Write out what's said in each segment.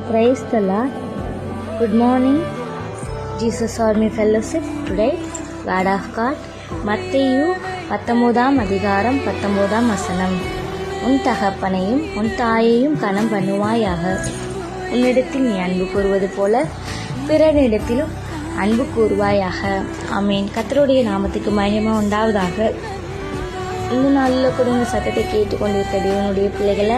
Praise the Lord. Good morning, Jesus Army Fellowship. Today, Word of God, மத்தேயு 19 அதிகாரம் 19 வசனம். உன் தகப்பனையும் உன் தாயையும் கனம் பண்ணுவாயாக. உன்னிடத்தில் நீ அன்பு கூறுவது போல பிறனிடத்திலும் அன்பு கூறுவாயாக. ஆமீன். கர்த்தருடைய நாமத்துக்கு மகிமை உண்டாவதாக. இந்த நாளில் கூட இந்த சத்தத்தை கேட்டுக்கொண்டிருக்க தேவனுடைய பிள்ளைகளை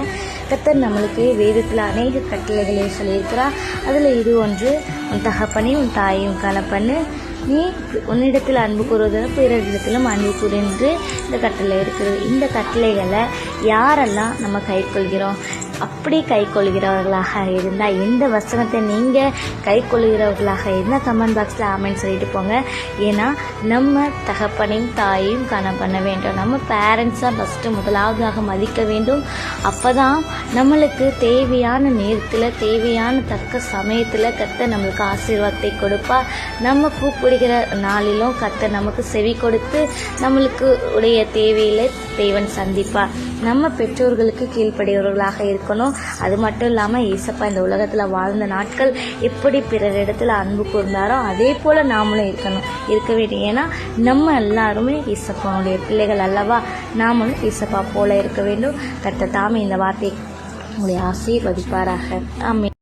கர்த்தர் நம்மளுக்கு வேதத்தில் அநேக கட்டளைகளை சொல்லியிருக்கிறார். அதில் இது ஒன்று, உன் தகப்பனையும் உன் தாயையும் கனப்பண்ணு, நீ உன்னிடத்தில் அன்பு கூறுவதை பிறரிடத்திலும் அன்பு கூறு என்று இந்த கட்டளை இருக்கிறது. இந்த கட்டளைகளை யாரெல்லாம் நம்ம கைக்கொள்கிறோம்? அப்படி கைக்கொள்கிறவர்களாக இருந்தால், இந்த வசனத்தை நீங்கள் கைக்கொள்கிறவர்களாக இருந்தால் கமெண்ட் பாக்ஸில் ஆமென்னு சொல்லிட்டு போங்க. ஏன்னா நம்ம தகப்பனையும் தாயையும் கனம் பண்ண வேண்டும். நம்ம பேரண்ட்ஸாக ஃபஸ்ட்டு முதலாவதாக மதிக்க வேண்டும். அப்போ தான் நம்மளுக்கு தேவையான நேரத்தில் தேவையான தக்க சமயத்தில் கர்த்தர் நம்மளுக்கு ஆசீர்வாதத்தை கொடுப்பா. நம்ம கூப்பிடுகிற நாளிலும் கர்த்தர் நமக்கு செவி கொடுத்து நம்மளுக்கு உடைய தேவையில் தேவன் சந்திப்பா. நம்ம பெற்றோர்களுக்கு கீழ்ப்படியவர்களாக இருக்கணும். அது மட்டும் இல்லாமல் ஏசப்பா இந்த உலகத்தில் வாழ்ந்த நாட்கள் எப்படி பிறரிடத்தில் அன்பு கூர்ந்தாரோ அதே போல் நாமளும் இருக்க வேண்டும். ஏன்னா நம்ம எல்லாருமே ஏசப்பாவுடைய பிள்ளைகள் அல்லவா? நாமளும் ஏசப்பா போல இருக்க வேண்டும். கர்த்தர் தாமே இந்த வார்த்தையை உங்களுடைய ஆசீர்வதிப்பாராக. ஆமென்.